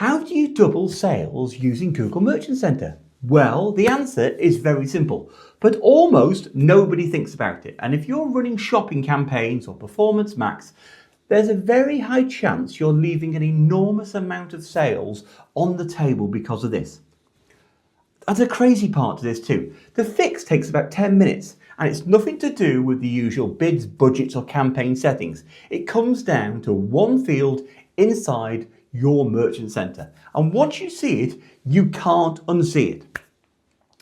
How do you double sales using Google Merchant Center? Well, the answer is very simple, but almost nobody thinks about it. And if you're running shopping campaigns or Performance Max, there's a very high chance you're leaving an enormous amount of sales on the table because of this. There's a crazy part to this too. The fix takes about 10 minutes and it's nothing to do with the usual bids, budgets or campaign settings. It comes down to one field inside your merchant center. And once you see it, you can't unsee it.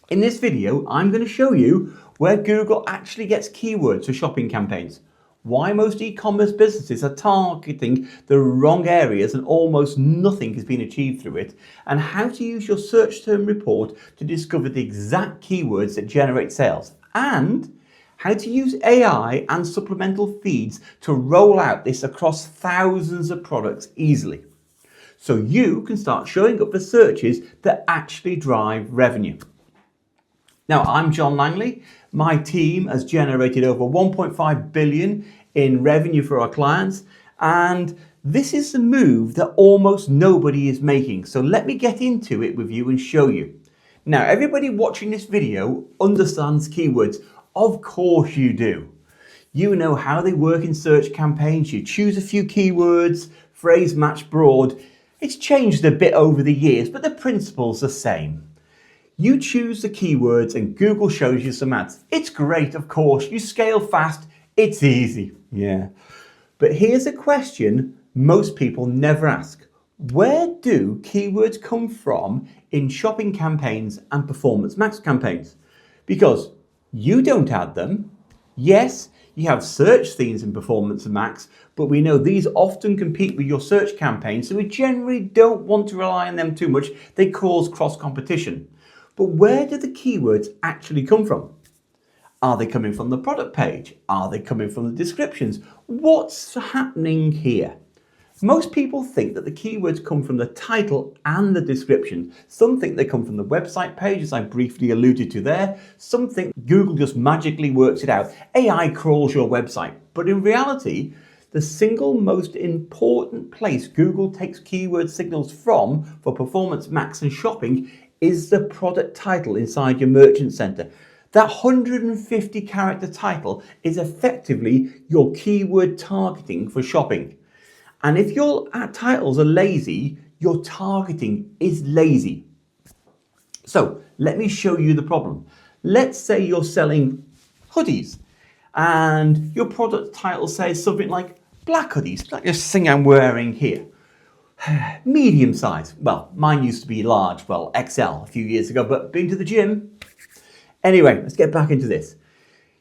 In this video, I'm going to show you where Google actually gets keywords for shopping campaigns, why most e-commerce businesses are targeting the wrong areas and almost nothing has been achieved through it, and how to use your search term report to discover the exact keywords that generate sales, and how to use AI and supplemental feeds to roll out this across thousands of products easily, so you can start showing up for searches that actually drive revenue. Now, I'm John Langley. My team has generated over 1.5 billion in revenue for our clients, and this is the move that almost nobody is making. So let me get into it with you and show you. Now, everybody watching this video understands keywords. Of course you do. You know how they work in search campaigns. You choose a few keywords, phrase match broad. It's changed a bit over the years, but the principle's the same. You choose the keywords and Google shows you some ads. It's great, of course. You scale fast. It's easy. Yeah. But here's a question most people never ask. Where do keywords come from in shopping campaigns and Performance Max campaigns? Because you don't add them. Yes, you have search themes in Performance Max, but we know these often compete with your search campaigns, so we generally don't want to rely on them too much. They cause cross competition. But where do the keywords actually come from? Are they coming from the product page? Are they coming from the descriptions? What's happening here? Most people think that the keywords come from the title and the description. Some think they come from the website page, as I briefly alluded to there. Some think Google just magically works it out. AI crawls your website. But in reality, the single most important place Google takes keyword signals from for Performance Max and shopping is the product title inside your merchant center. That 150 character title is effectively your keyword targeting for shopping. And if your titles are lazy, your targeting is lazy. So let me show you the problem. Let's say you're selling hoodies and your product title says something like black hoodies, like this thing I'm wearing here. Medium size. Well, mine used to be large, well, XL a few years ago, but been to the gym. Anyway, let's get back into this.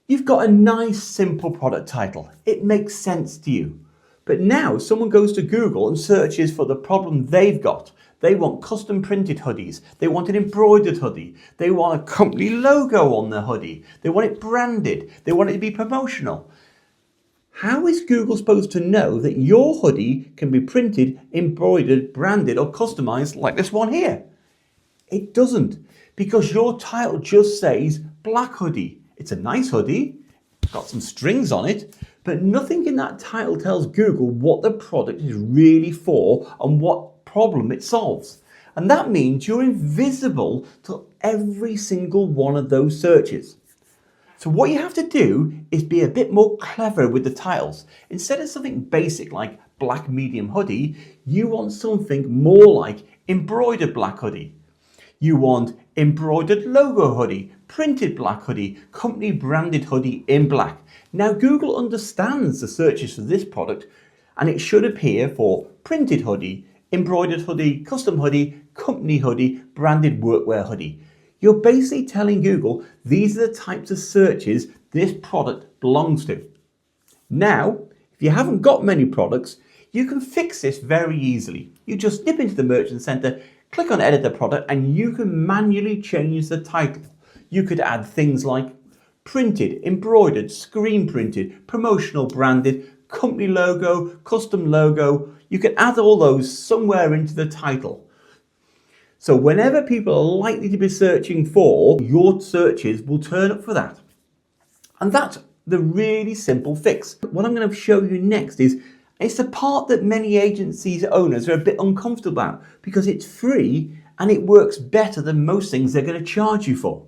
You've got a nice, simple product title. It makes sense to you. But now someone goes to Google and searches for the problem they've got. They want custom printed hoodies. They want an embroidered hoodie. They want a company logo on the hoodie. They want it branded. They want it to be promotional. How is Google supposed to know that your hoodie can be printed, embroidered, branded or customized like this one here? It doesn't, because your title just says black hoodie. It's a nice hoodie, it's got some strings on it, but nothing in that title tells Google what the product is really for and what problem it solves. And that means you're invisible to every single one of those searches. So what you have to do is be a bit more clever with the titles. Instead of something basic like black medium hoodie, you want something more like embroidered black hoodie. You want embroidered logo hoodie, printed black hoodie, company branded hoodie in black. Now Google understands the searches for this product and it should appear for printed hoodie, embroidered hoodie, custom hoodie, company hoodie, branded workwear hoodie. You're basically telling Google these are the types of searches this product belongs to. Now, if you haven't got many products, you can fix this very easily. You just dip into the Merchant Center, click on Edit the Product, and you can manually change the title. You could add things like printed, embroidered, screen printed, promotional branded, company logo, custom logo. You can add all those somewhere into the title. So whenever people are likely to be searching for, your searches will turn up for that. And that's the really simple fix. What I'm going to show you next is It's the part that many agencies owners are a bit uncomfortable about because it's free and it works better than most things they're going to charge you for.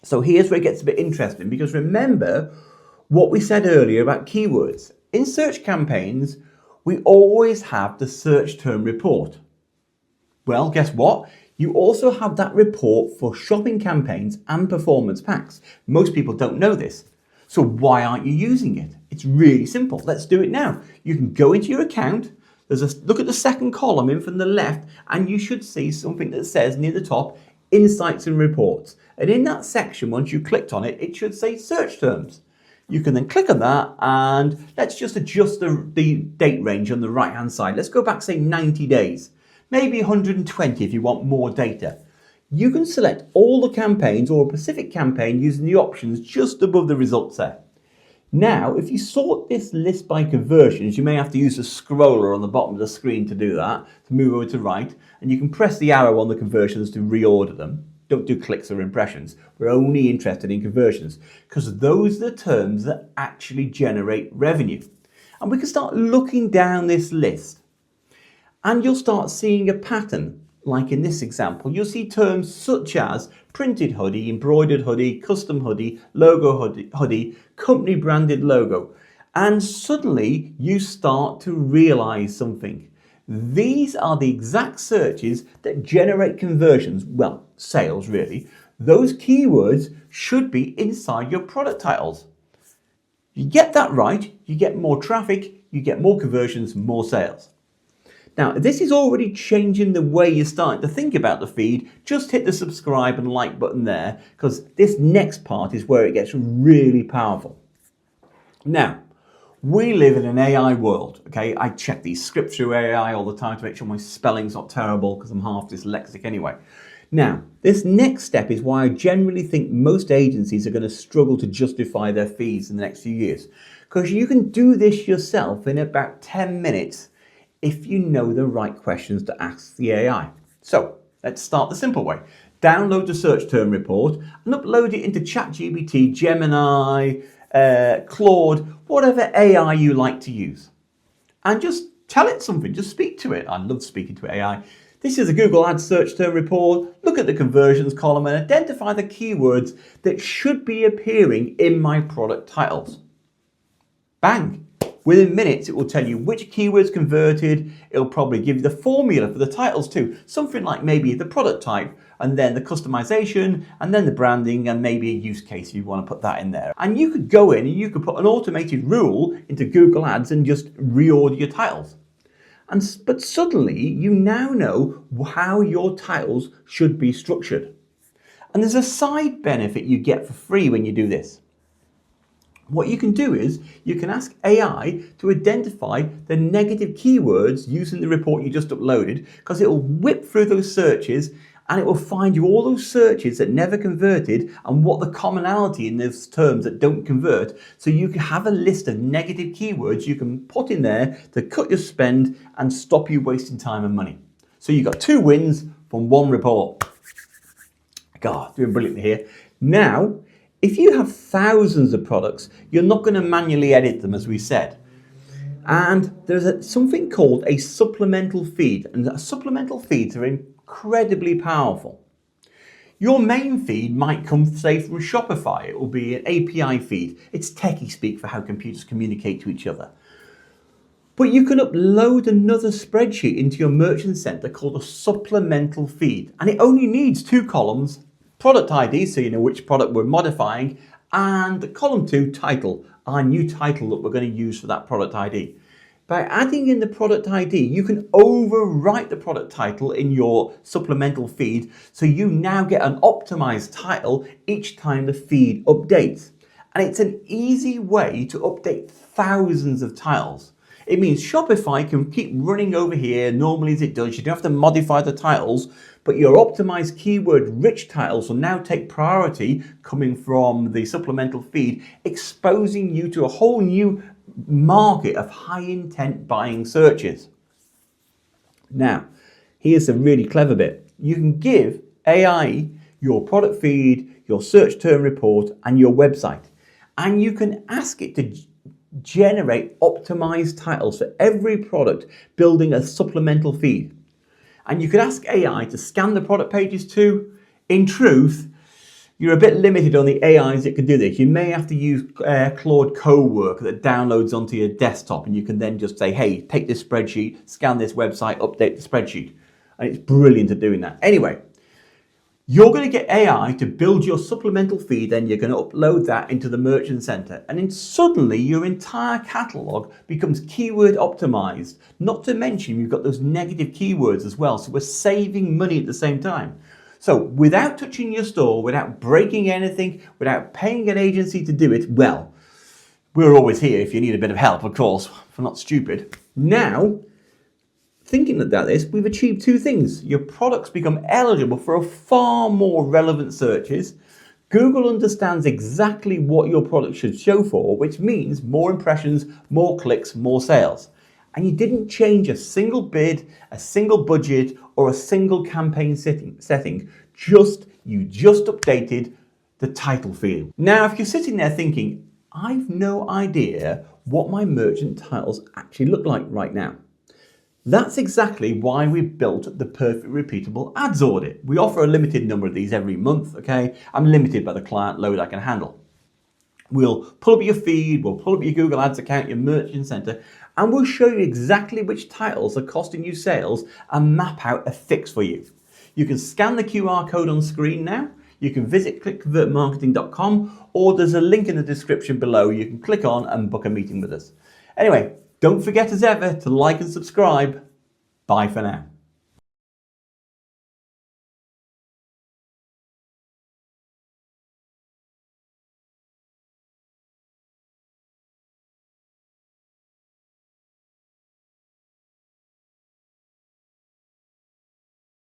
So here's where it gets a bit interesting, because remember what we said earlier about keywords. In search campaigns, we always have the search term report. Well, guess what? You also have that report for shopping campaigns and performance packs. Most people don't know this. So why aren't you using it? It's really simple. Let's do it now. You can go into your account. Look at the second column in from the left, and you should see something that says near the top, Insights and Reports. And in that section, once you clicked on it, it should say Search Terms. You can then click on that, and let's just adjust the date range on the right-hand side. Let's go back, say 90 days, maybe 120 if you want more data. You can select all the campaigns or a specific campaign using the options just above the results there. Now, if you sort this list by conversions, you may have to use the scroller on the bottom of the screen to do that, to move over to right, and you can press the arrow on the conversions to reorder them. Don't do clicks or impressions. We're only interested in conversions because those are the terms that actually generate revenue. And we can start looking down this list and you'll start seeing a pattern. Like in this example, you'll see terms such as printed hoodie, embroidered hoodie, custom hoodie, logo hoodie, company branded logo. And suddenly you start to realize something. These are the exact searches that generate conversions, well, sales really. Those keywords should be inside your product titles. You get that right, you get more traffic, you get more conversions, more sales. Now, this is already changing the way you're starting to think about the feed. Just hit the subscribe and like button there, because this next part is where it gets really powerful. Now, we live in an AI world, okay? I check these scripts through AI all the time to make sure my spelling's not terrible, because I'm half dyslexic anyway. Now, this next step is why I generally think most agencies are going to struggle to justify their fees in the next few years. Because you can do this yourself in about 10 minutes if you know the right questions to ask the AI. So let's start the simple way. Download the search term report and upload it into ChatGPT, Gemini, Claude, whatever AI you like to use. And just tell it something, just speak to it. I love speaking to AI. This is a Google Ads search term report. Look at the conversions column and identify the keywords that should be appearing in my product titles. Bang. Within minutes, it will tell you which keywords converted. It'll probably give you the formula for the titles too. Something like maybe the product type, and then the customization, and then the branding, and maybe a use case if you want to put that in there. And you could go in and you could put an automated rule into Google Ads and just reorder your titles. But suddenly, you now know how your titles should be structured. And there's a side benefit you get for free when you do this. What you can do is you can ask AI to identify the negative keywords using the report you just uploaded, because it will whip through those searches and it will find you all those searches that never converted and what the commonality in those terms that don't convert. So you can have a list of negative keywords you can put in there to cut your spend and stop you wasting time and money. So you got 2 wins from 1 report. God, doing brilliantly here. Now, if you have thousands of products, you're not going to manually edit them, as we said. And there's something called a supplemental feed, and supplemental feeds are incredibly powerful. Your main feed might come, say, from Shopify. It will be an API feed. It's techie speak for how computers communicate to each other. But you can upload another spreadsheet into your merchant center called a supplemental feed, and it only needs 2 columns. Product ID, so you know which product we're modifying, and column 2, title, our new title that we're going to use for that product ID. By adding in the product ID, you can overwrite the product title in your supplemental feed, so you now get an optimized title each time the feed updates. And it's an easy way to update thousands of titles. It means Shopify can keep running over here normally as it does. You don't have to modify the titles, but your optimized keyword-rich titles will now take priority coming from the supplemental feed, exposing you to a whole new market of high-intent buying searches. Now, here's a really clever bit. You can give AI your product feed, your search term report, and your website. And you can ask it to generate optimized titles for every product, building a supplemental feed. And you could ask AI to scan the product pages too. In truth, you're a bit limited on the AIs that can do this. You may have to use Claude Coworker that downloads onto your desktop, and you can then just say, hey, take this spreadsheet, scan this website, update the spreadsheet. And it's brilliant at doing that. Anyway, you're going to get AI to build your supplemental feed, then you're going to upload that into the Merchant Center. And then suddenly your entire catalog becomes keyword optimized. Not to mention you've got those negative keywords as well. So we're saving money at the same time. So without touching your store, without breaking anything, without paying an agency to do it, well, we're always here if you need a bit of help, of course. We're not stupid. Now, thinking about this, we've achieved two things. Your products become eligible for far more relevant searches. Google understands exactly what your product should show for, which means more impressions, more clicks, more sales. And you didn't change a single bid, a single budget, or a single campaign setting. You just updated the title field. Now, if you're sitting there thinking, I've no idea what my merchant titles actually look like right now. That's exactly why we built the Perfect Repeatable Ads Audit. We offer a limited number of these every month, okay? I'm limited by the client load I can handle. We'll pull up your feed, we'll pull up your Google Ads account, your Merchant Center, and we'll show you exactly which titles are costing you sales and map out a fix for you. You can scan the QR code on screen now. You can visit clickconvertmarketing.com, or there's a link in the description below you can click on and book a meeting with us. Anyway, don't forget as ever to like and subscribe. Bye for now.